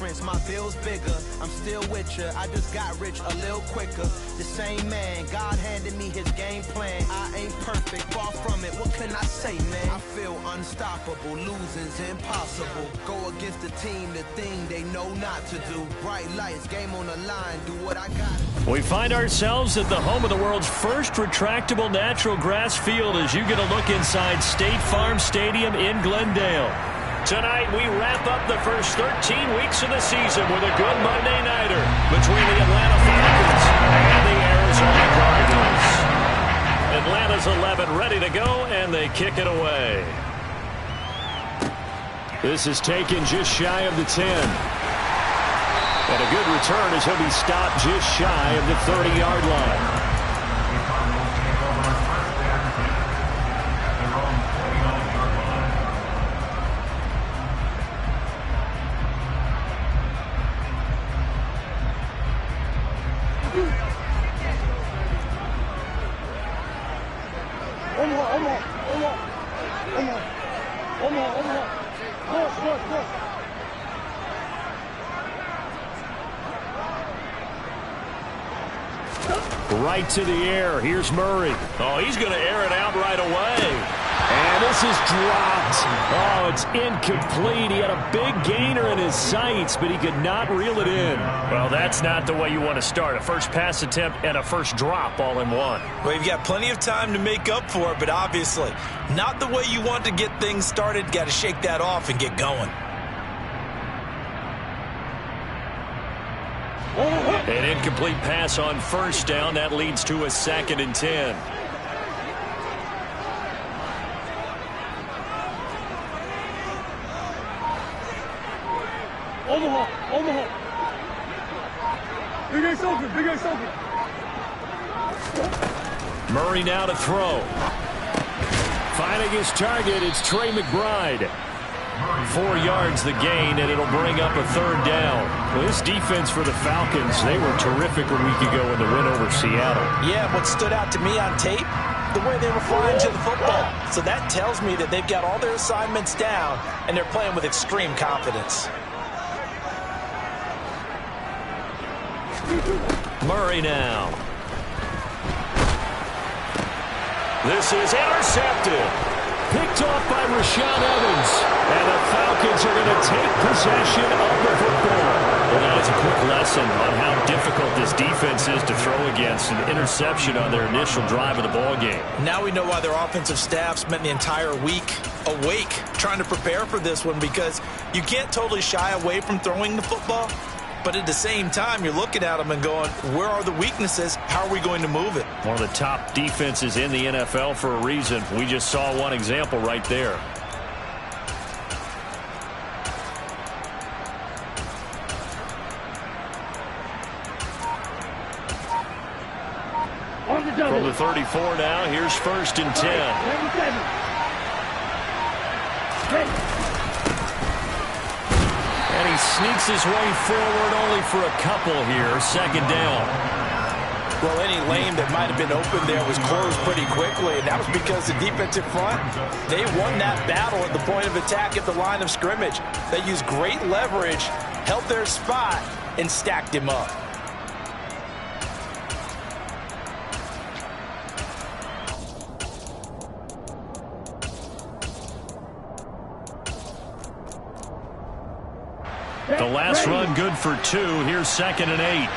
difference, my bill's bigger. I'm still with ya, I just got rich a little quicker. The same man, God handed me his game plan. I ain't perfect, far from it, what can I say, man? I feel unstoppable, losing's impossible. Go against the team, the thing they know not to do. Bright lights, game on the line, do what I got. We find ourselves at the home of the world's first retractable natural grass field as you get a look inside State Farm Stadium in Glendale. Tonight, we wrap up the first 13 weeks of the season with a good Monday nighter between the Atlanta Falcons and the Arizona Cardinals. Atlanta's 11 ready to go, and they kick it away. This is taken just shy of the 10. And a good return as he'll be stopped just shy of the 30-yard line. Right to the air. Here's Murray. Oh, he's going to air it out right away. And this is dropped. Oh, it's incomplete. He had a big gainer in his sights, but he could not reel it in. Well, that's not the way you want to start. A first pass attempt and a first drop all in one. Well, you've got plenty of time to make up for it, but obviously not the way you want to get things started. Got to shake that off and get going. An incomplete pass on first down. That leads to a 2nd and 10. Omaha. Big Ace open. Murray now to throw. Finding his target, it's Trey McBride. 4 yards the gain, and it'll bring up a 3rd down. Well, this defense for the Falcons, they were terrific a week ago in the win over Seattle. Yeah, what stood out to me on tape, the way they were flying to the football. So that tells me that they've got all their assignments down, and they're playing with extreme confidence. Murray now. This is intercepted. Picked off by Rashaan Evans. And the Falcons are going to take possession of the football. Well, that is a quick lesson on how difficult this defense is to throw against. An interception on their initial drive of the ball game. Now we know why their offensive staff spent the entire week awake trying to prepare for this one, because you can't totally shy away from throwing the football. But at the same time, you're looking at them and going, where are the weaknesses? How are we going to move it? One of the top defenses in the NFL for a reason. We just saw one example right there. From the 34 now, here's 1st and 10. And he sneaks his way forward only for a couple here. 2nd down. Well, any lane that might have been open there was closed pretty quickly, and that was because the defensive front, they won that battle at the point of attack at the line of scrimmage. They used great leverage, held their spot, and stacked him up. The last run good for 2. Here's 2nd and 8.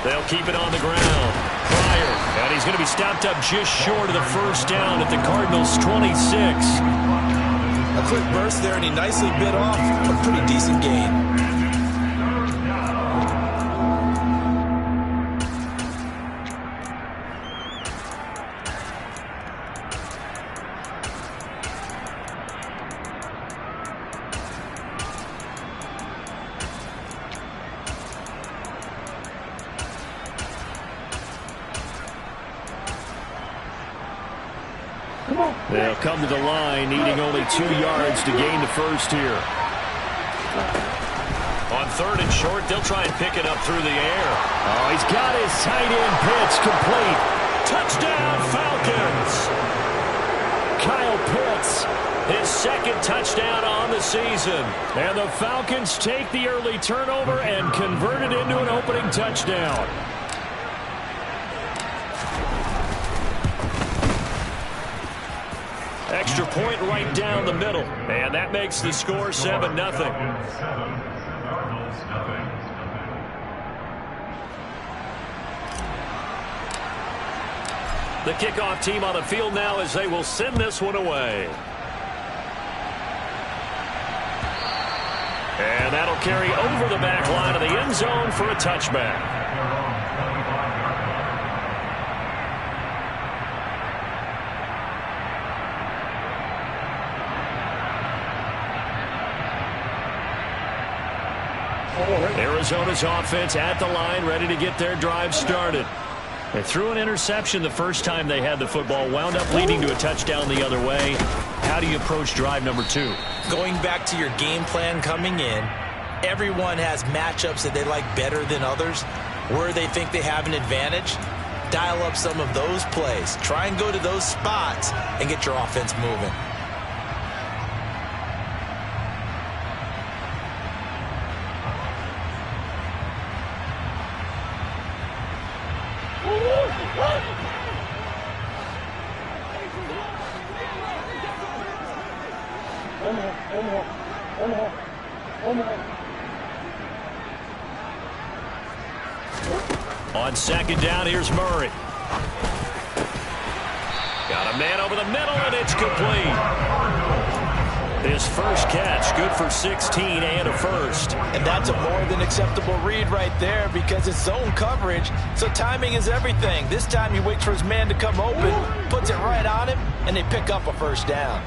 They'll keep it on the ground. Pryor, and he's going to be stopped up just short of the 1st down at the Cardinals' 26. A quick burst there, and he nicely bit off a pretty decent gain. They'll come to the line, needing only 2 yards to gain the 1st here. On 3rd and short, they'll try and pick it up through the air. Oh, he's got his tight end pitch complete. Touchdown, Falcons! Kyle Pitts, his 2nd touchdown on the season. And the Falcons take the early turnover and convert it into an opening touchdown. Extra point right down the middle. And that makes the score 7-0. The kickoff team on the field now as they will send this one away. And that'll carry over the back line of the end zone for a touchback. Arizona's offense at the line, ready to get their drive started. They threw an interception the first time they had the football, wound up leading to a touchdown the other way. How do you approach drive number 2? Going back to your game plan coming in, everyone has matchups that they like better than others. Where they think they have an advantage, dial up some of those plays. Try and go to those spots and get your offense moving. On second down, here's Murray. Got a man over the middle, and it's complete. His first catch, good for 16 and a first. And that's a more than acceptable read right there because it's zone coverage, so timing is everything. This time he waits for his man to come open, puts it right on him, and they pick up a first down.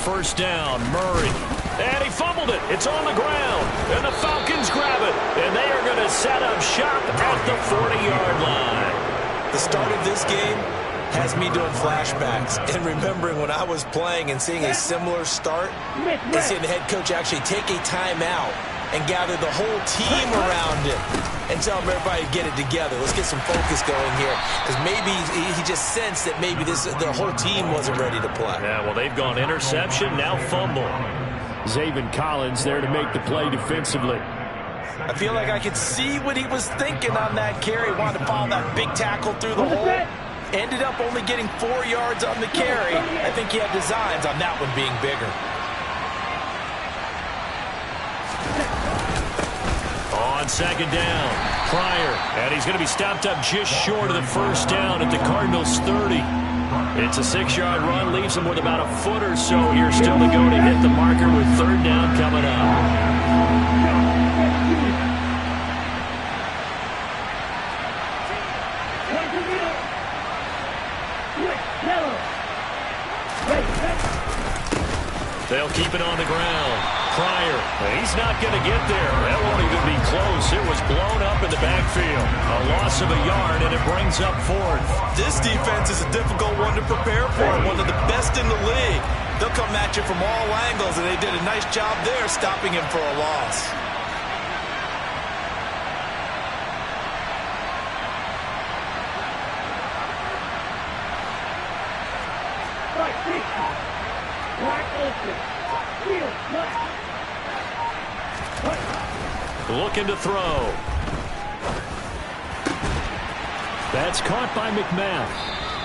First down, Murray. And he fumbled it. It's on the ground. And the Falcons grab it. And they are going to set up shop at the 40-yard line. The start of this game has me doing flashbacks and remembering when I was playing and seeing a similar start and seeing the head coach actually take a timeout and gather the whole team around him and tell everybody to get it together. Let's get some focus going here because maybe he just sensed that maybe the whole team wasn't ready to play. Yeah, well, they've gone interception, now fumble. Zaven Collins there to make the play defensively. I feel like I could see what he was thinking on that carry. Wanted to follow that big tackle through the hole. Ended up only getting 4 yards on the carry. I think he had designs on that one being bigger. On second down, Pryor, and he's going to be stopped up just short of the first down at the Cardinals' 30. It's a 6-yard run, leaves him with about a foot or so here still to go to hit the marker with third down coming up. They'll keep it on the ground. Pryor, he's not going to get there. That won't even be close. It was blown up in the backfield. A loss of a yard, and it brings up fourth. This defense is a difficult one to prepare for, one of the best in the league. They'll come at you from all angles, and they did a nice job there stopping him for a loss. Looking to throw. That's caught by McMath.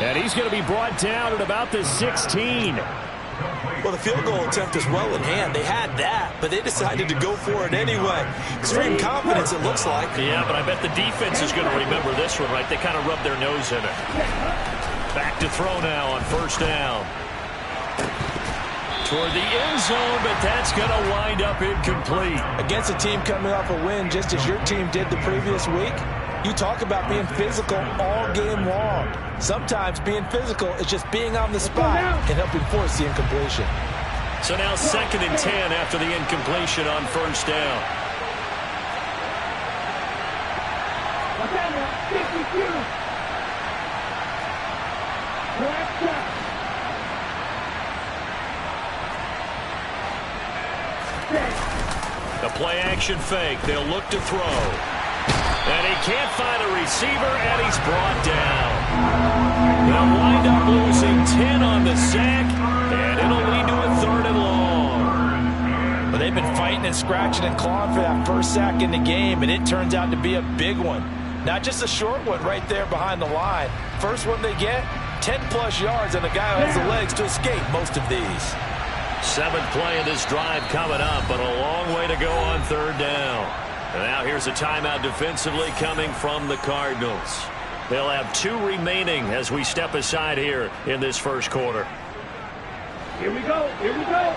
And he's going to be brought down at about the 16. Well, the field goal attempt is well in hand. They had that, but they decided to go for it anyway. Extreme confidence, it looks like. Yeah, but I bet the defense is going to remember this one, right? They kind of rubbed their nose in it. Back to throw now on first down. Toward the end zone, but that's going to wind up incomplete. Against a team coming off a win, just as your team did the previous week, you talk about being physical all game long. Sometimes being physical is just being on the spot and helping force the incompletion. So now 2nd and 10 after the incompletion on first down. The play-action fake. They'll look to throw. And he can't find a receiver, and he's brought down. They'll wind up sack, and it'll lead to a 3rd and long. But they've been fighting and scratching and clawing for that first sack in the game, and it turns out to be a big one. Not just a short one right there behind the line. First one they get, 10-plus yards, and the guy has the legs to escape most of these. 7th play of this drive coming up, but a long way to go on 3rd down. And now here's a timeout defensively coming from the Cardinals. They'll have 2 remaining as we step aside here in this first quarter. Here we go. Here we go.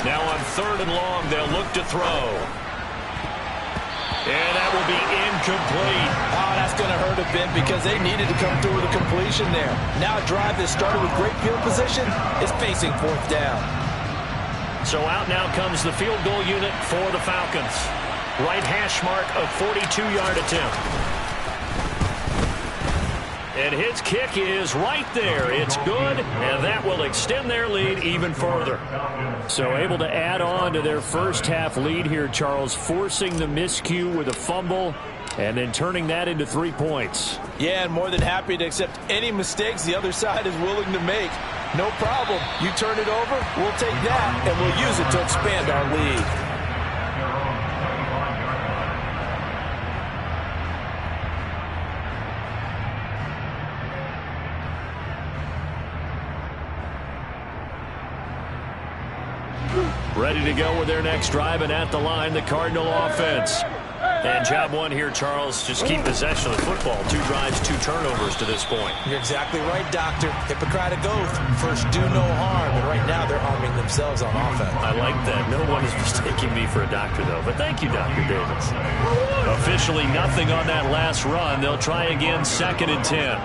Now on 3rd and long, they'll look to throw. And that will be incomplete. Oh, that's going to hurt a bit because they needed to come through with a completion there. Now a drive that started with great field position is facing 4th down. So out now comes the field goal unit for the Falcons. Right hash mark of 42-yard attempt. And his kick is right there. It's good, and that will extend their lead even further. So able to add on to their first half lead here, Charles, forcing the miscue with a fumble and then turning that into 3 points. Yeah, and more than happy to accept any mistakes the other side is willing to make. No problem. You turn it over, we'll take that, and we'll use it to expand our lead. Ready to go with their next drive, and at the line, the Cardinal offense. And job one here, Charles, just keep possession of the football. 2 drives, 2 turnovers to this point. You're exactly right, Doctor. Hippocratic oath. First, do no harm. And right now, they're harming themselves on offense. I like that. No one is mistaking me for a doctor, though. But thank you, Dr. Davis. Officially nothing on that last run. They'll try again, 2nd and 10.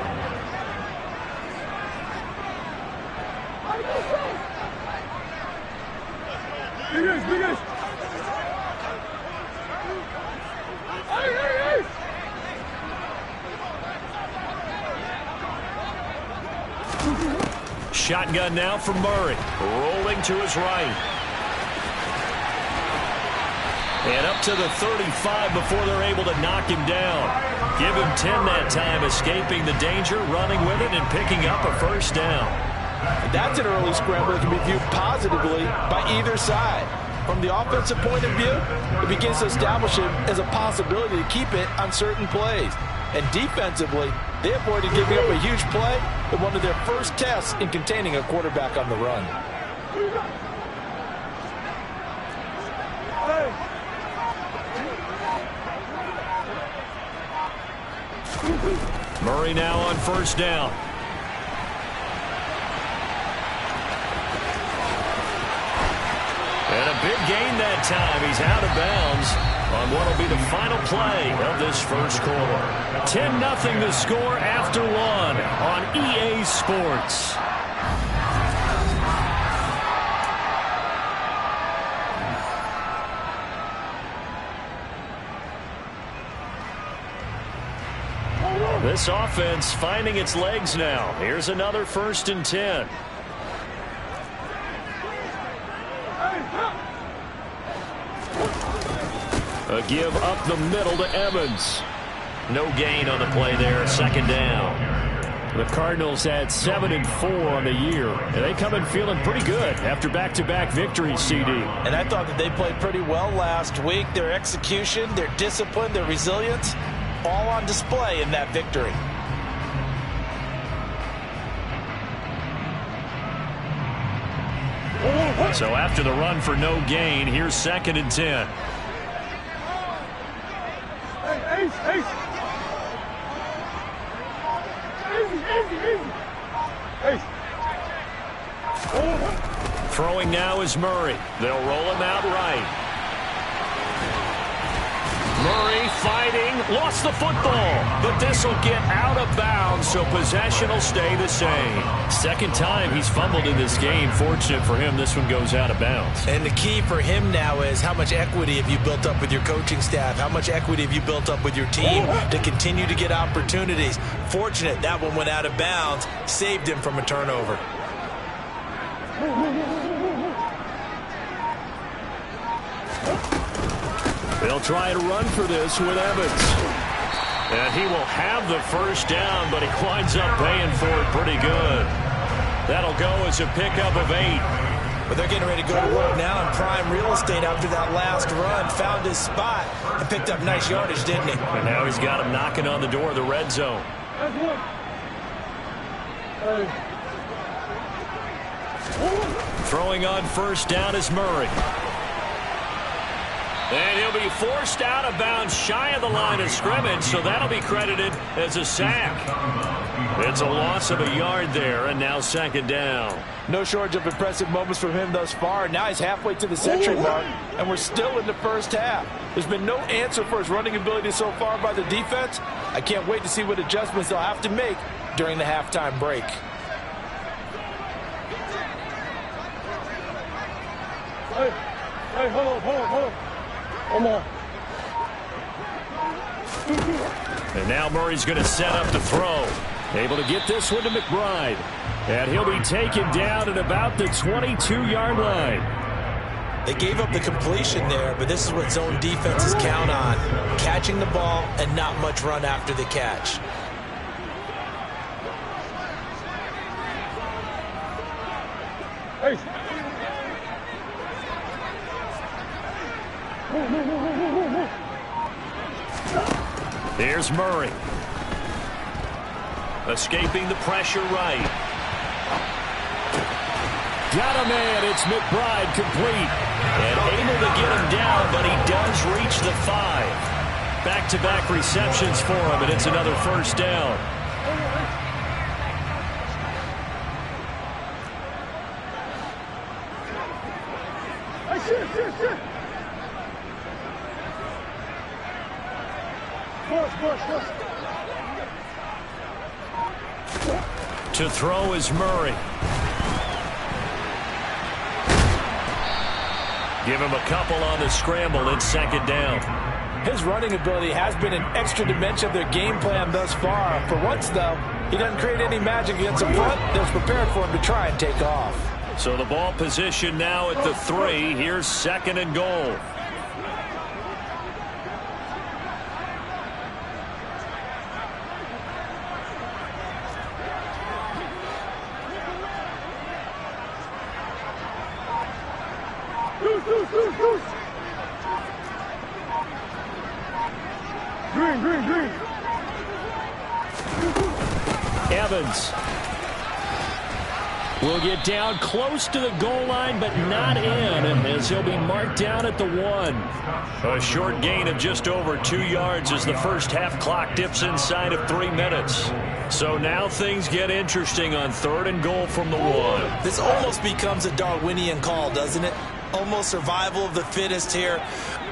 Shotgun now for Murray. Rolling to his right. And up to the 35 before they're able to knock him down. Give him 10 that time, escaping the danger, running with it, and picking up a 1st down. That's an early scramble that can be viewed positively by either side. From the offensive point of view, it begins to establish it as a possibility to keep it on certain plays. And defensively, they avoided giving up a huge play in one of their first tests in containing a quarterback on the run. Murray now on 1st down. And a big gain that time. He's out of bounds on what will be the final play of this first quarter. 10-0 the score after 1 on EA Sports. This offense finding its legs now. Here's another 1st and 10. A give up the middle to Evans. No gain on the play there. 2nd down. The Cardinals had 7-4 on the year, and they come in feeling pretty good after back-to-back victories, CD. And I thought that they played pretty well last week. Their execution, their discipline, their resilience, all on display in that victory. So after the run for no gain, here's 2nd and 10. Throwing now is Murray. They'll roll him out right. Murray fighting, lost the football, but this will get out of bounds, so possession will stay the same. 2nd time he's fumbled in this game. Fortunate for him, this one goes out of bounds. And the key for him now is how much equity have you built up with your coaching staff? How much equity have you built up with your team to continue to get opportunities? Fortunate that one went out of bounds, saved him from a turnover. They'll try to run for this with Evans. And he will have the first down, but he winds up paying for it pretty good. That'll go as a pickup of 8. But they're getting ready to go to work now in prime real estate after that last run. Found his spot and picked up nice yardage, didn't he? And now he's got him knocking on the door of the red zone. Throwing on first down is Murray. And he'll be forced out of bounds shy of the line of scrimmage, so that'll be credited as a sack. It's a loss of a yard there, and now second down. No shortage of impressive moments from him thus far. Now he's halfway to the century mark, and we're still in the first half. There's been no answer for his running ability so far by the defense. I can't wait to see what adjustments they'll have to make during the halftime break. Hey, hold on. Come on. And now Murray's going to set up to throw. Able to get this one to McBride. And he'll be taken down at about the 22-yard line. They gave up the completion there, but this is what zone defenses count on. Catching the ball and not much run after the catch. Hey. Here's Murray. Escaping the pressure right. Got a man. It's McBride complete. And able to get him down, but he does reach the 5. Back-to-back receptions for him, and it's another first down. To throw is Murray. Give him a couple on the scramble. It's second down. His running ability has been an extra dimension of their game plan thus far. For once, though, he doesn't create any magic against the front. They're prepared for him to try and take off. So the ball position now at the 3. Here's second and goal. Green. Evans will get down close to the goal line, but not in, as he'll be marked down at the 1. A short gain of just over 2 yards as the first half clock dips inside of 3 minutes. So now things get interesting on third and goal from the 1. This almost becomes a Darwinian call, doesn't it? Almost survival of the fittest here.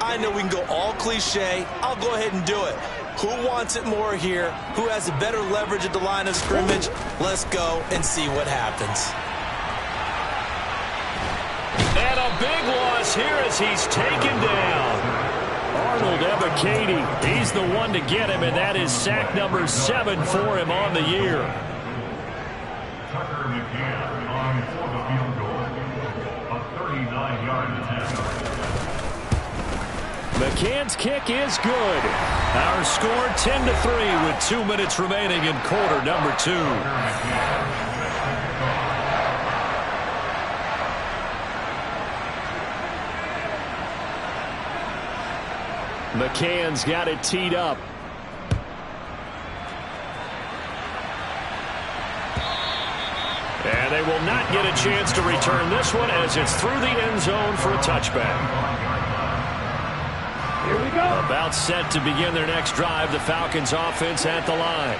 I know we can go all cliche. I'll go ahead and do it. Who wants it more here? Who has a better leverage at the line of scrimmage? Let's go and see what happens. And a big loss here as he's taken down. Arnold Ebiketie, he's the one to get him, and that is sack number 7 for him on the year. Tucker McCann on for the field goal. A 39-yard attempt. McCann's kick is good. Our score 10-3 with 2 minutes remaining in quarter number 2. McCann's got it teed up. And they will not get a chance to return this one as it's through the end zone for a touchback. Here we go. About set to begin their next drive, the Falcons offense at the line.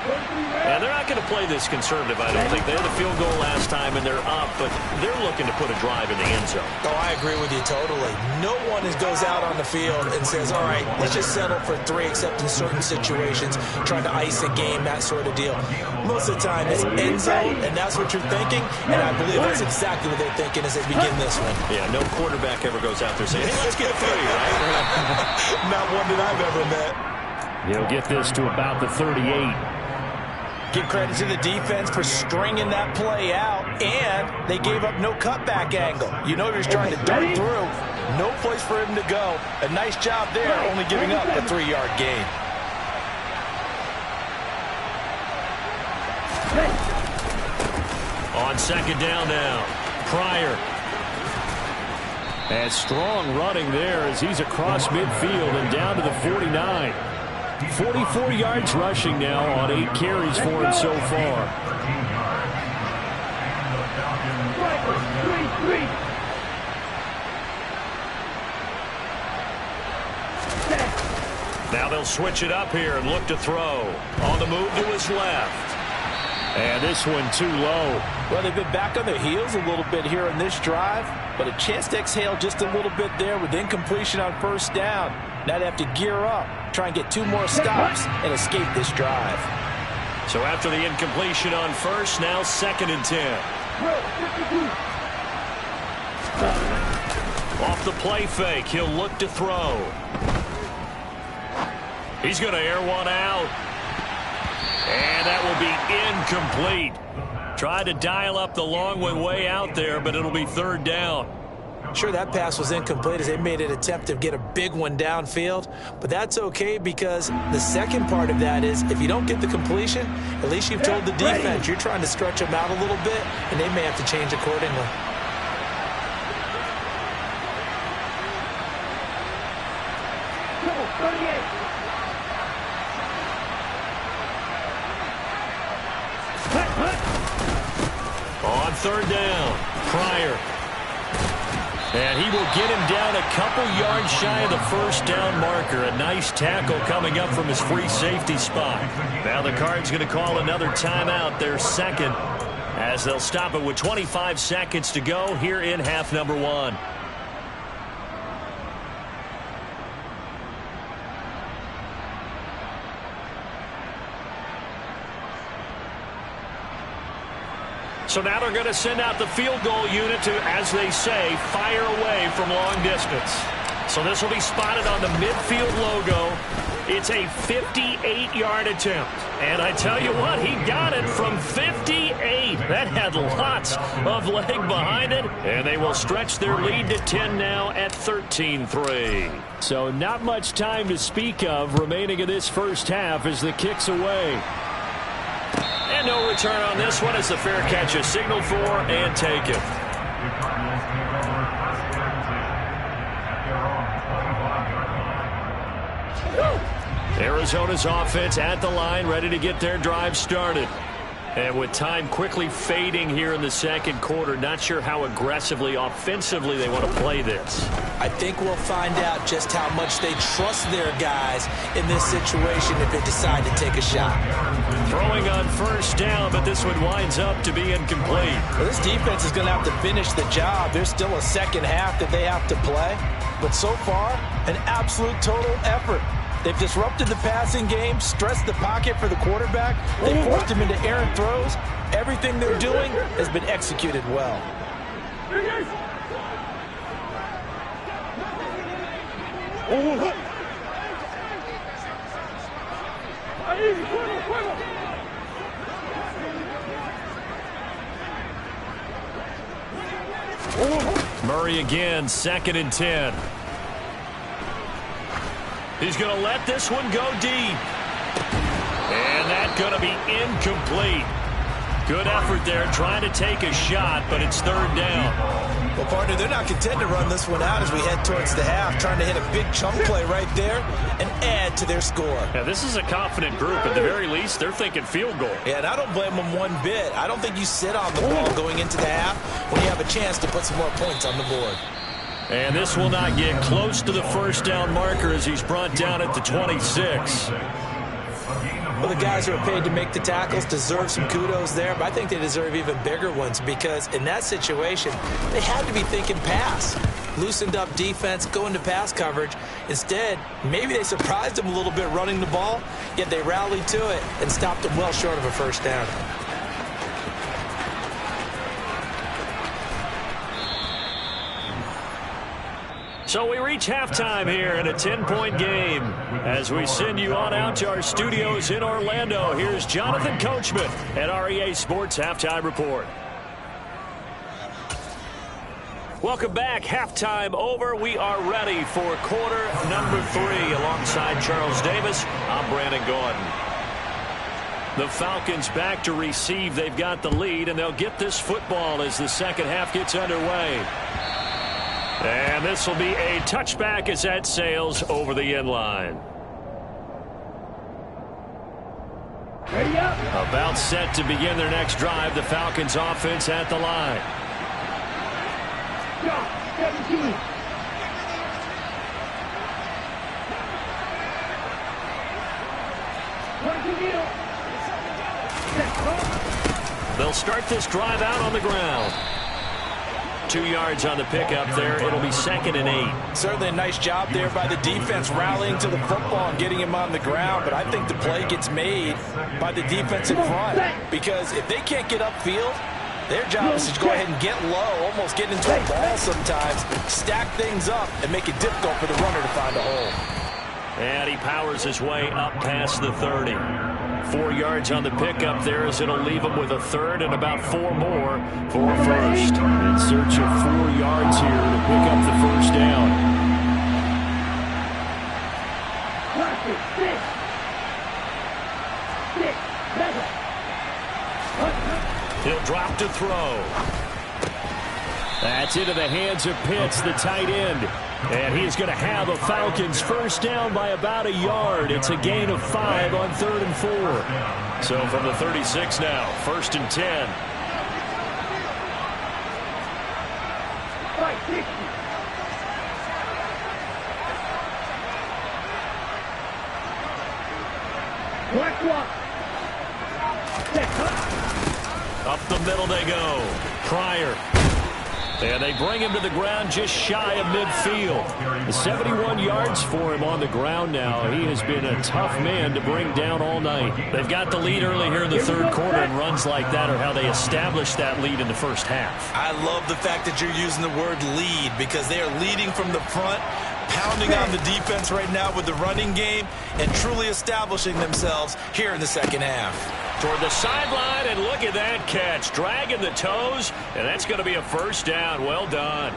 And they're not going to play this conservative, I don't think. They had a field goal last time, and they're up, but they're looking to put a drive in the end zone. Oh, I agree with you totally. No one goes out on the field and says, all right, let's just settle for 3, except in certain situations, trying to ice a game, that sort of deal. Most of the time, it's end zone, and that's what you're thinking, and I believe that's exactly what they're thinking as they begin this one. Yeah, no quarterback ever goes out there saying, hey, let's get 3, right? Not one that I've ever met. He'll get this to about the 38. Give credit to the defense for stringing that play out, and they gave up no cutback angle. You know he was trying to dart through. No place for him to go. A nice job there, only giving up a 3-yard gain. On second down now, Pryor. And strong running there as he's across midfield and down to the 49. 44 yards rushing now on 8 carries for him so far. Now they'll switch it up here and look to throw. On the move to his left. And this one too low. Well, they've been back on their heels a little bit here in this drive, but a chance to exhale just a little bit there with incompletion on first down. Now they have to gear up, try and get 2 more stops and escape this drive. So after the incompletion on first, now 2nd and 10. Off the play fake, he'll look to throw. He's going to air one out. And that will be incomplete. Tried to dial up the long way out there, but it'll be 3rd down. Sure, that pass was incomplete as they made an attempt to get a big one downfield, but that's okay because the second part of that is if you don't get the completion, at least you've told the defense you're trying to stretch them out a little bit, and they may have to change accordingly. On 3rd down, Pryor. And he will get him down a couple yards shy of the first down marker. A nice tackle coming up from his free safety spot. Now the Cards going to call another timeout, their 2nd, as they'll stop it with 25 seconds to go here in half number 1. So now they're going to send out the field goal unit to, as they say, fire away from long distance. So this will be spotted on the midfield logo. It's a 58-yard attempt. And I tell you what, he got it from 58. That had lots of leg behind it. And they will stretch their lead to 10 now at 13-3. So not much time to speak of remaining in this first half as the kick's away. And no return on this one as the fair catch is signaled for and taken. Arizona's offense at the line, ready to get their drive started. And with time quickly fading here in the second quarter, not sure how aggressively, offensively they want to play this. I think we'll find out just how much they trust their guys in this situation if they decide to take a shot. Throwing on first down, but this one winds up to be incomplete. Well, this defense is going to have to finish the job. There's still a second half that they have to play. But so far, an absolute total effort. They've disrupted the passing game, stressed the pocket for the quarterback. They forced him into errant throws. Everything they're doing has been executed well. Murray again, 2nd and 10. He's going to let this one go deep. And that's going to be incomplete. Good effort there, trying to take a shot, but it's 3rd down. Well, partner, they're not content to run this one out as we head towards the half, trying to hit a big chunk play right there and add to their score. Yeah, this is a confident group. At the very least, they're thinking field goal. Yeah, and I don't blame them one bit. I don't think you sit on the ball going into the half when you have a chance to put some more points on the board. And this will not get close to the first down marker as he's brought down at the 26. Well, the guys who are paid to make the tackles deserve some kudos there, but I think they deserve even bigger ones because in that situation, they had to be thinking pass. Loosened up defense, go into pass coverage. Instead, maybe they surprised them a little bit running the ball, yet they rallied to it and stopped them well short of a first down. So we reach halftime here in a 10-point game. As we send you on out to our studios in Orlando, here's Jonathan Coachman at REA Sports Halftime Report. Welcome back. Halftime over. We are ready for quarter number 3. Alongside Charles Davis, I'm Brandon Gordon. The Falcons back to receive. They've got the lead, and they'll get this football as the second half gets underway. And this will be a touchback as that sails over the end line. Ready up. About set to begin their next drive. The Falcons offense at the line. 17. They'll start this drive out on the ground. 2 yards on the pickup there. It'll be 2nd and 8. Certainly a nice job there by the defense rallying to the football and getting him on the ground. But I think the play gets made by the defense in front. Because if they can't get upfield, their job is to go ahead and get low, almost get into a ball sometimes, stack things up, and make it difficult for the runner to find a hole. And he powers his way up past the 30. 4 yards on the pickup there as it'll leave him with a third and about 4 more for a first. In search of 4 yards here to pick up the first down. He'll drop to throw. That's into the hands of Pitts, the tight end. And he's going to have a Falcons first down by about a yard. It's a gain of 5 on 3rd and 4. So from the 36 now, 1st and 10. Up the middle they go. Pryor. And they bring him to the ground just shy of midfield. 71 yards for him on the ground now. He has been a tough man to bring down all night. They've got the lead early here in the 3rd quarter, and runs like that are how they established that lead in the first half. I love the fact that you're using the word lead because they are leading from the front, pounding on the defense right now with the running game, and truly establishing themselves here in the second half. Toward the sideline, and look at that catch. Dragging the toes, and that's going to be a first down. Well done.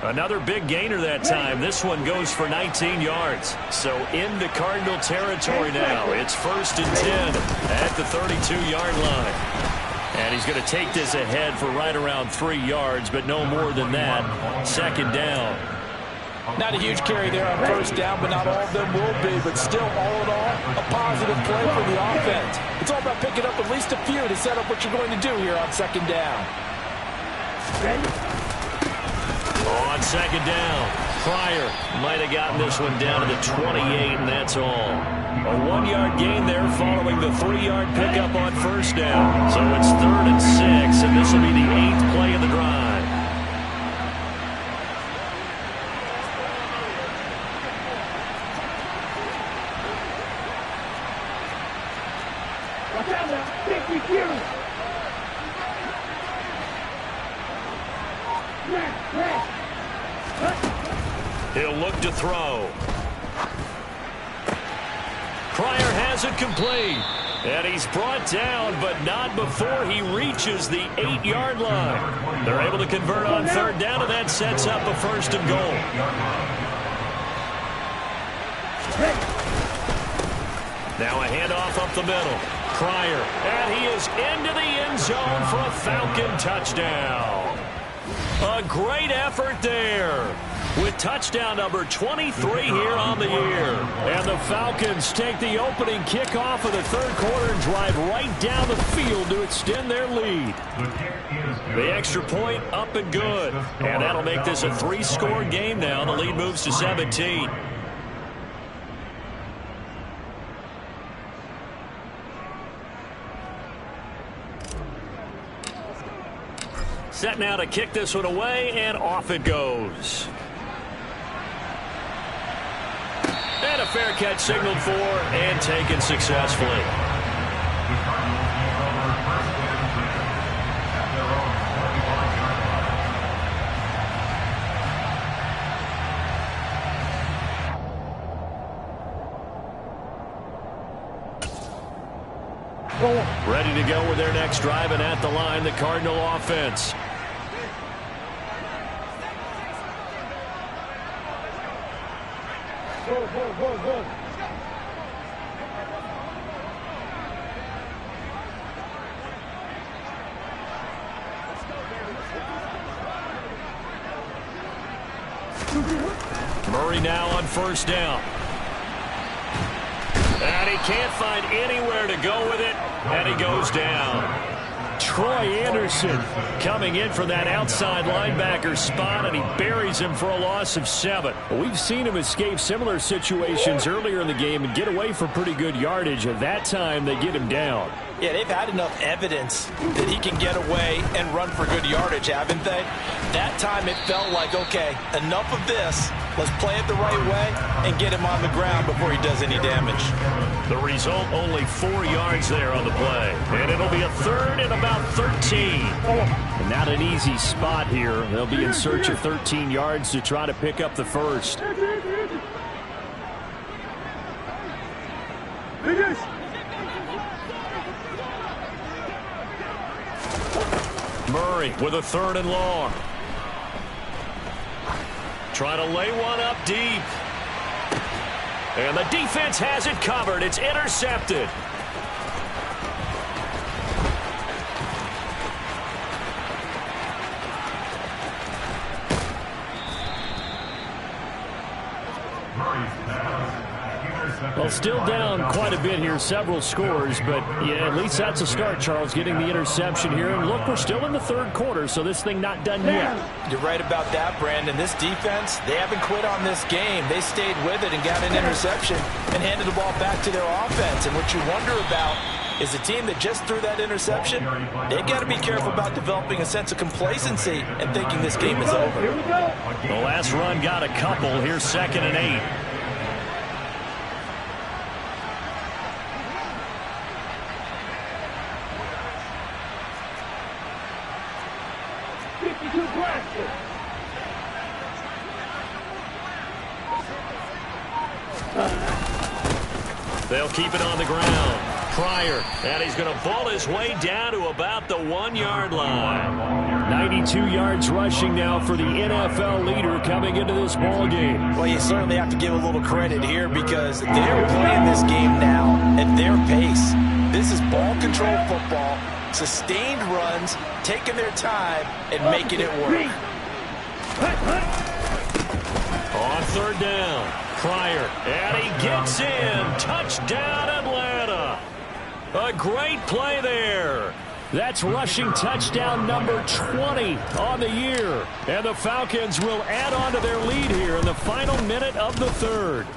Another big gainer that time. This one goes for 19 yards. So into Cardinal territory now. It's 1st and 10 at the 32-yard line. And he's going to take this ahead for right around 3 yards, but no more than that. 2nd down. Not a huge carry there on first down, but not all of them will be. But still, all in all, a positive play for the offense. It's all about picking up at least a few to set up what you're going to do here on 2nd down. On 2nd down, Pryor might have gotten this one down to the 28, and that's all. A 1-yard gain there following the 3-yard pickup on first down. So it's 3rd and 6, and this will be the 8th play of the drive. He'll look to throw. Pryor has it complete. And he's brought down, but not before he reaches the 8-yard line. They're able to convert on 3rd down, and that sets up a 1st and goal. Now a handoff up the middle. Pryor, and he is into the end zone for a Falcon touchdown. A great effort there, with touchdown number 23 here on the year. And the Falcons take the opening kickoff of the 3rd quarter and drive right down the field to extend their lead. The extra point up and good. And that'll make this a 3-score game now. The lead moves to 17. Set now to kick this one away, and off it goes. And a fair catch signaled for and taken successfully. Ready to go with their next drive, and at the line, the Cardinal offense. Go. Murray now on first down. And he can't find anywhere to go with it, and he goes down. Troy Anderson coming in from that outside linebacker spot, and he buries him for a loss of 7. We've seen him escape similar situations earlier in the game and get away for pretty good yardage. At that time, they get him down. Yeah, they've had enough evidence that he can get away and run for good yardage, haven't they? That time it felt like, okay, enough of this. Let's play it the right way and get him on the ground before he does any damage. The result, only 4 yards there on the play. And it'll be a third and about 13. And not an easy spot here. They'll be in search of 13 yards to try to pick up the first. Murray with a 3rd and long. Trying to lay one up deep. And the defense has it covered. It's intercepted. Well, still down quite a bit here, several scores, but yeah, at least that's a start, Charles, getting the interception here. And look, we're still in the 3rd quarter, so this thing not done yet. You're right about that, Brandon. This defense, they haven't quit on this game. They stayed with it and got an interception and handed the ball back to their offense. And what you wonder about is a team that just threw that interception, they've got to be careful about developing a sense of complacency and thinking this game is over. The last run got a couple. Here's 2nd and 8. They'll keep it on the ground. Pryor, and he's going to ball his way down to about the 1-yard line. 92 yards rushing now for the NFL leader coming into this ball game. Well, you certainly have to give a little credit here because they're playing this game now at their pace. This is ball control football, sustained runs, taking their time and making it work. On 3rd down, Pryor, and he gets in. Touchdown, Atlanta. A great play there. That's rushing touchdown number 20 on the year. And the Falcons will add on to their lead here in the final minute of the 3rd.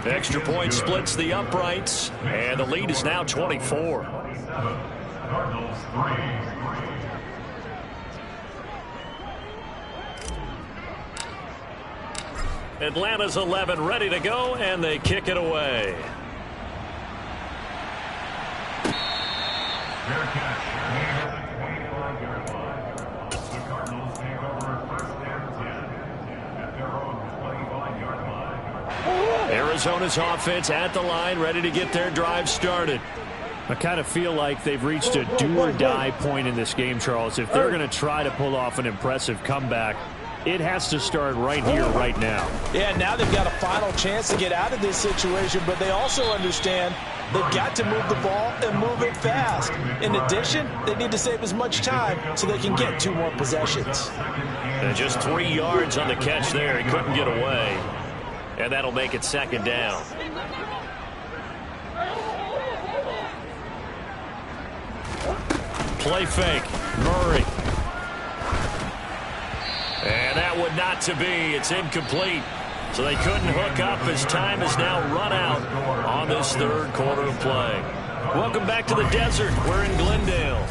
Extra point splits the uprights, and the lead is now 24. Cardinals 3. Atlanta's 11 ready to go, and they kick it away. Fair catch. Near the 25-yard line. The Cardinals take over 1st and 10 at their own 25-yard line. Arizona's offense at the line, ready to get their drive started. I kind of feel like they've reached a do-or-die point in this game, Charles. If they're going to try to pull off an impressive comeback, it has to start right here, right now. Yeah, now they've got a final chance to get out of this situation, but they also understand they've got to move the ball and move it fast. In addition, they need to save as much time so they can get 2 more possessions. And just 3 yards on the catch there. He couldn't get away. And that'll make it 2nd down. Play fake. Murray. And that would not to be. It's incomplete. So they couldn't hook up as time has now run out on this 3rd quarter of play. Welcome back to the desert. We're in Glendale.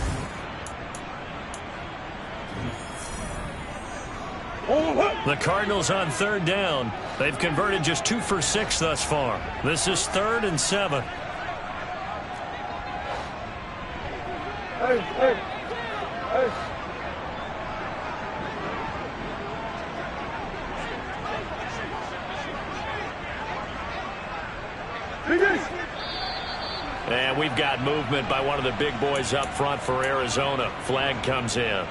The Cardinals on 3rd down. They've converted just 2 for 6 thus far. This is 3rd and 7. Hey. And we've got movement by one of the big boys up front for Arizona. Flag comes in.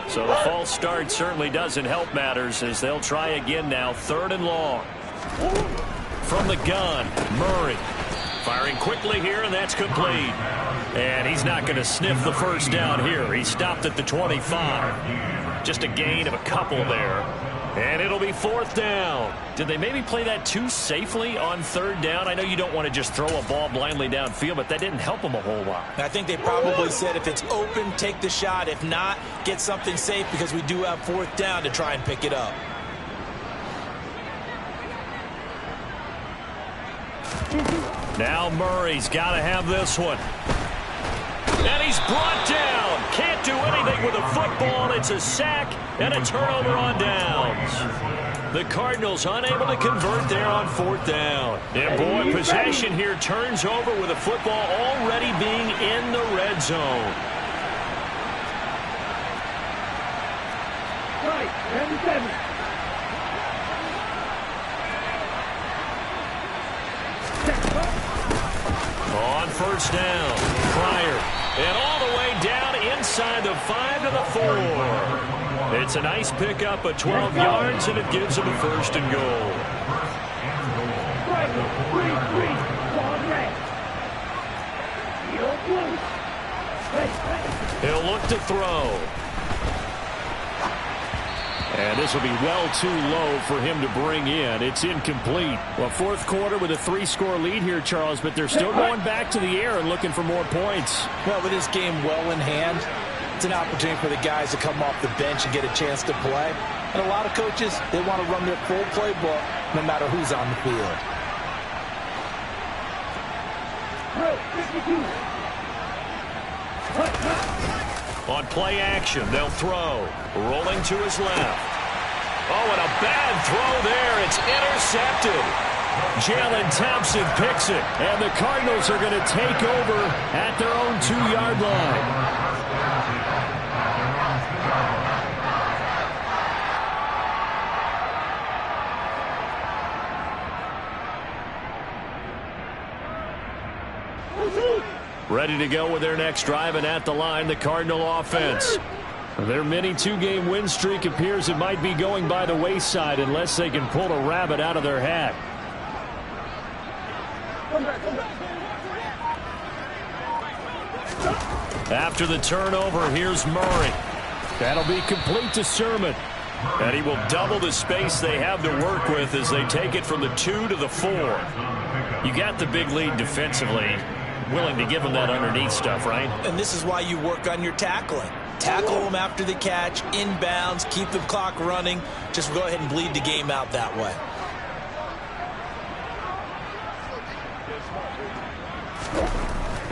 So the false start certainly doesn't help matters as they'll try again now. 3rd and long. From the gun, Murray. Firing quickly here, and that's complete. And he's not going to sniff the first down here. He stopped at the 25. Just a gain of a couple there. And it'll be 4th down. Did they maybe play that too safely on 3rd down? I know you don't want to just throw a ball blindly downfield, but that didn't help them a whole lot. I think they probably said if it's open, take the shot. If not, get something safe because we do have 4th down to try and pick it up. Now Murray's got to have this one. And he's brought down. Can't do anything with a football. It's a sack and a turnover on downs. The Cardinals unable to convert there on 4th down. And boy, possession here turns over with the football already being in the red zone. Right, 77. On 1st down, Pryor. And all the way down inside the 5 to the 4. It's a nice pickup of 12 yards, and it gives him a 1st and goal. He'll look to throw. And this will be well too low for him to bring in. It's incomplete. Well, 4th quarter with a 3-score lead here, Charles, but they're still going back to the air and looking for more points. Well, with this game well in hand, it's an opportunity for the guys to come off the bench and get a chance to play. And a lot of coaches, they want to run their full playbook no matter who's on the field. On play action, they'll throw. Rolling to his left. Oh, and a bad throw there. It's intercepted. Jalen Thompson picks it. And the Cardinals are going to take over at their own 2-yard line. Ready to go with their next drive, and at the line, the Cardinal offense. Their mini 2-game win streak appears it might be going by the wayside unless they can pull a rabbit out of their hat. After the turnover, here's Murray. That'll be complete to Sermon. And he will double the space they have to work with as they take it from the 2 to the 4. You got the big lead defensively. Willing to give them that underneath stuff, right? And this is why you work on your tackling. Tackle them after the catch, inbounds, keep the clock running. Just go ahead and bleed the game out that way.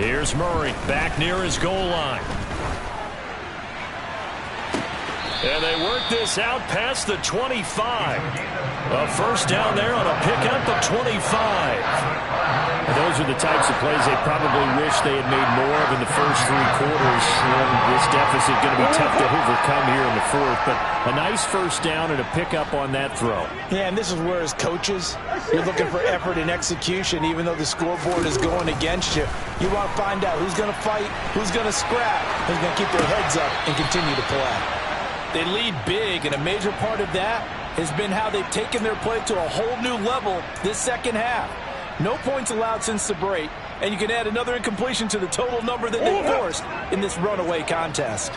Here's Murray back near his goal line. And they work this out past the 25. A 1st down there on a pickup of 25. And those are the types of plays they probably wish they had made more of in the first 3 quarters. And this deficit going to be tough to overcome here in the 4th. But a nice 1st down and a pickup on that throw. Yeah, and this is where as coaches, you're looking for effort and execution. Even though the scoreboard is going against you, you want to find out who's going to fight, who's going to scrap, who's going to keep their heads up and continue to play. They lead big, and a major part of that has been how they've taken their play to a whole new level this second half. No points allowed since the break, and you can add another incompletion to the total number that they forced in this runaway contest.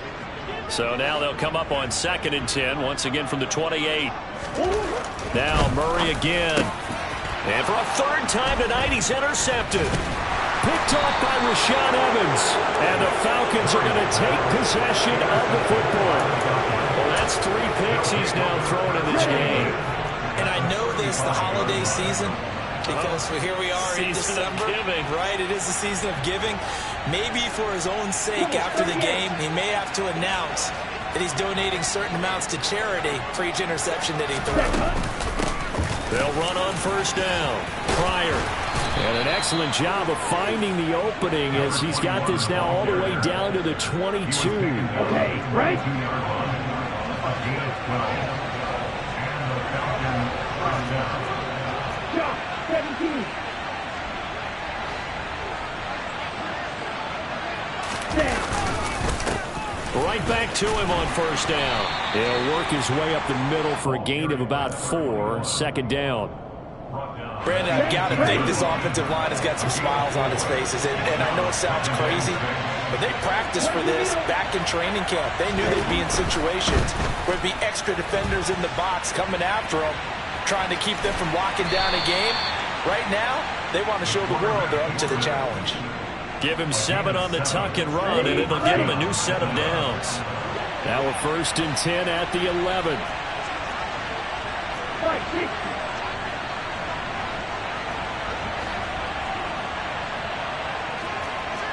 So now they'll come up on 2nd and 10, once again from the 28. Now Murray again. And for a 3rd time tonight, he's intercepted. Picked off by Rashaan Evans. And the Falcons are going to take possession of the football. Well, that's 3 picks he's now thrown in this game. And I know this, the holiday season, because here we are in December. Right, it is the season of giving. Maybe for his own sake after the game, he may have to announce that he's donating certain amounts to charity for each interception that he throws. They'll run on 1st down. Pryor. And an excellent job of finding the opening as he's got this now all the way down to the 22. Okay, right? Right back to him on first down. He'll work his way up the middle for a gain of about 4. Second down. Brandon, I've got to think this offensive line has got some smiles on its faces. And I know it sounds crazy, but they practiced for this back in training camp. They knew they'd be in situations where it'd be extra defenders in the box coming after them, trying to keep them from locking down a game. Right now, they want to show the world they're up to the challenge. Give him 7 on the tuck and run, and it'll get him a new set of downs. Now we're 1st and 10 at the 11.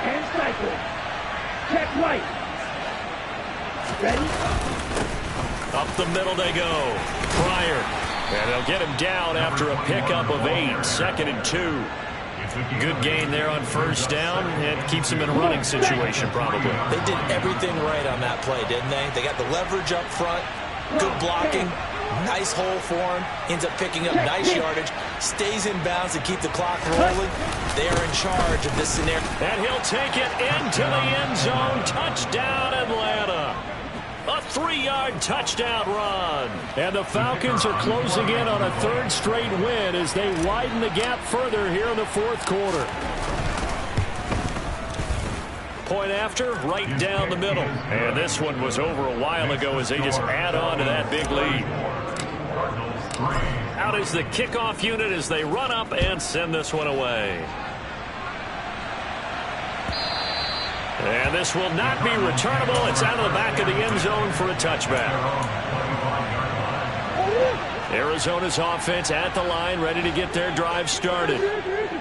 And cycle. Check right. Ready? Up the middle they go. Pryor. And they'll get him down after a pickup of 8. 2nd and 2. Good gain there on first down, and keeps him in a running situation probably. They did everything right on that play, didn't they? They got the leverage up front, good blocking, nice hole for him, ends up picking up nice yardage, stays in bounds to keep the clock rolling. They are in charge of this scenario. And he'll take it into the end zone. Touchdown, Atlanta. A 3-yard touchdown run. And the Falcons are closing in on a 3rd straight win as they widen the gap further here in the 4th quarter. Point after, right down the middle. And this one was over a while ago as they just add on to that big lead. Out is the kickoff unit as they run up and send this one away. And this will not be returnable. It's out of the back of the end zone for a touchback. Arizona's offense at the line, ready to get their drive started.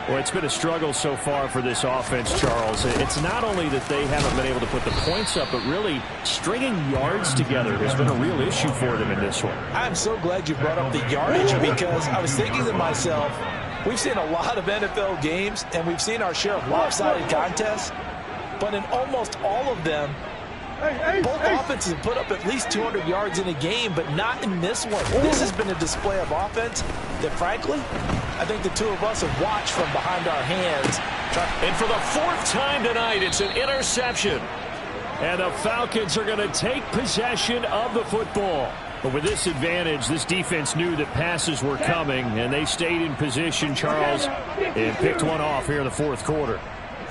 Well, it's been a struggle so far for this offense, Charles. It's not only that they haven't been able to put the points up, but really stringing yards together has been a real issue for them in this one. I'm so glad you brought up the yardage, because I was thinking to myself, we've seen a lot of NFL games, and we've seen our share of lopsided contests. But in almost all of them, both offenses have put up at least 200 yards in a game, but not in this one. This has been a display of offense that, frankly, I think the two of us have watched from behind our hands. And for the 4th time tonight, it's an interception. And the Falcons are going to take possession of the football. But with this advantage, this defense knew that passes were coming, and they stayed in position, Charles, and picked one off here in the 4th quarter.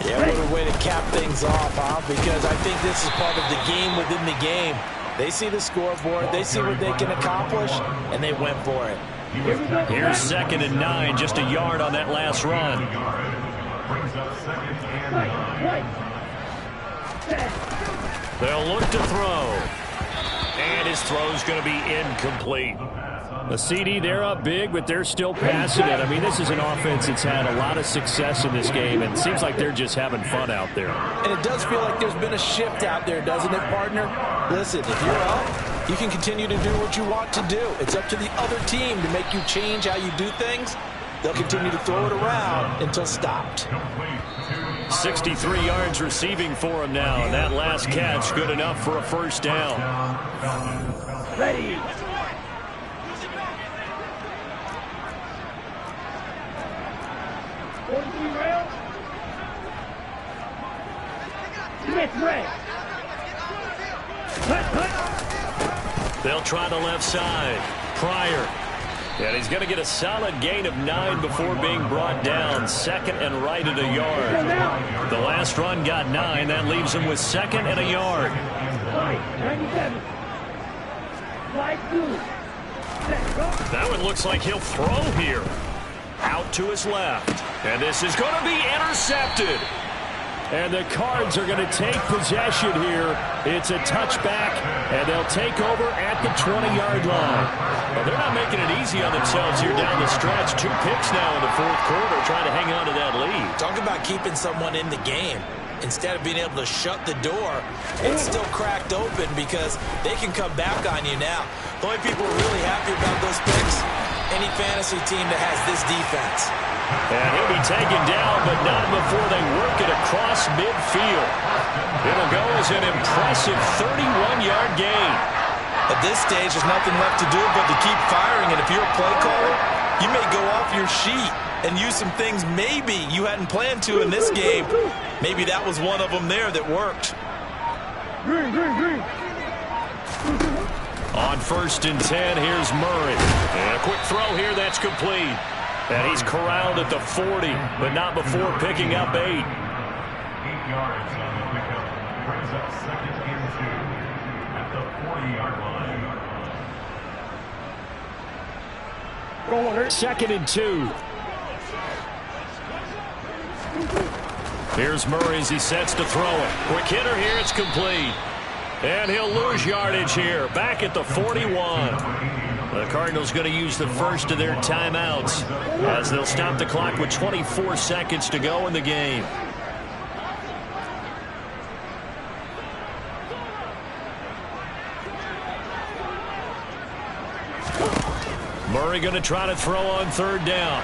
Yeah, what a way to cap things off, huh? Because I think this is part of the game within the game. They see the scoreboard, they see what they can accomplish, and they went for it. Here's 2nd and 9, just a yard on that last run. They'll look to throw. And his throw's going to be incomplete. The CD, they're up big, but they're still passing it. I mean, this is an offense that's had a lot of success in this game, and it seems like they're just having fun out there. And it does feel like there's been a shift out there, doesn't it, partner? Listen, if you're up, you can continue to do what you want to do. It's up to the other team to make you change how you do things. They'll continue to throw it around until stopped. 63 yards receiving for him now. And that last catch good enough for a first down. Ready. They'll try the left side. Pryor. And he's going to get a solid gain of 9 before being brought down. 2nd and right at a yard. The last run got 9. That leaves him with 2nd and a yard. 97. That one looks like he'll throw here. Out to his left. And this is going to be intercepted. And the Cards are going to take possession here. It's a touchback, and they'll take over at the 20-yard line. Well, they're not making it easy on themselves here down the stretch. 2 picks now in the 4th quarter, trying to hang on to that lead. Talk about keeping someone in the game. Instead of being able to shut the door, it's still cracked open because they can come back on you now. The only people who are really happy about those picks, any fantasy team that has this defense. And he'll be taken down, but not before they work it across midfield. It'll go as an impressive 31-yard gain. At this stage, there's nothing left to do but to keep firing. And if you're a play caller, you may go off your sheet and use some things maybe you hadn't planned to in this game. Maybe that was one of them there that worked. On 1st and 10, here's Murray. And a quick throw here that's complete. And he's corralled at the 40, but not before picking up 8. 8 yards on the pickup. Brings up 2nd and 2 at the 40-yard line. 2nd and 2. Here's Murray as he sets to throw it. Quick hitter here, it's complete. And he'll lose yardage here, back at the 41. The Cardinals going to use the first of their timeouts as they'll stop the clock with 24 seconds to go in the game. Murray going to try to throw on 3rd down.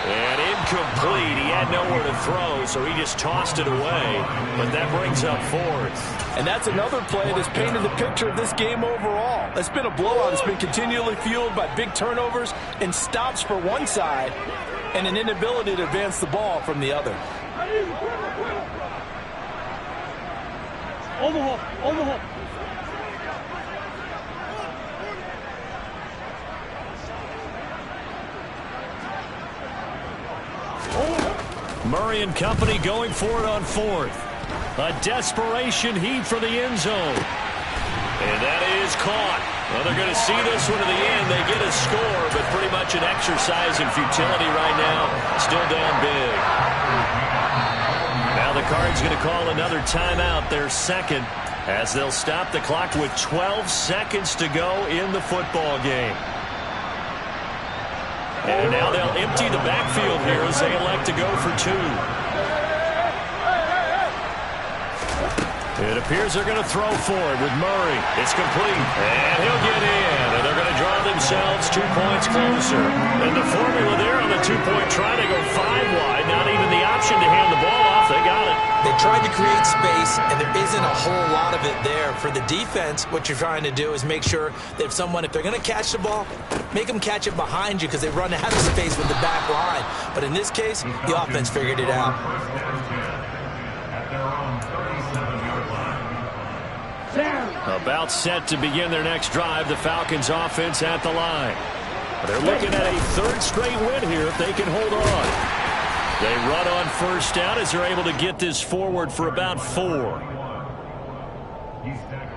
And incomplete. He had nowhere to throw, so he just tossed it away. But that brings up 4th. And that's another play that's painted the picture of this game overall. It's been a blowout. It's been continually fueled by big turnovers and stops for one side and an inability to advance the ball from the other. Overhaul. Murray and company going for it on 4th. A desperation heave for the end zone. And that is caught. Well, they're going to see this one to the end. They get a score, but pretty much an exercise in futility right now. Still down big. Now the Cards going to call another timeout, their 2nd, as they'll stop the clock with 12 seconds to go in the football game. And now they'll empty the backfield here as they elect to go for 2. It appears they're going to throw for it with Murray. It's complete. And he'll get in. And they're going to draw themselves 2 points closer. And the formula there on the 2-point try to go 5 wide. Not even the option to hand the ball off. They got it. They tried to create space, and there isn't a whole lot of it there. For the defense, what you're trying to do is make sure that if they're going to catch the ball, make them catch it behind you because they run out of space with the back line. But in this case, the offense figured it out. At their own 37-yard line. About set to begin their next drive, the Falcons offense at the line. They're looking at a 3rd straight win here if they can hold on. They run on 1st down as they're able to get this forward for about 4. He's staggered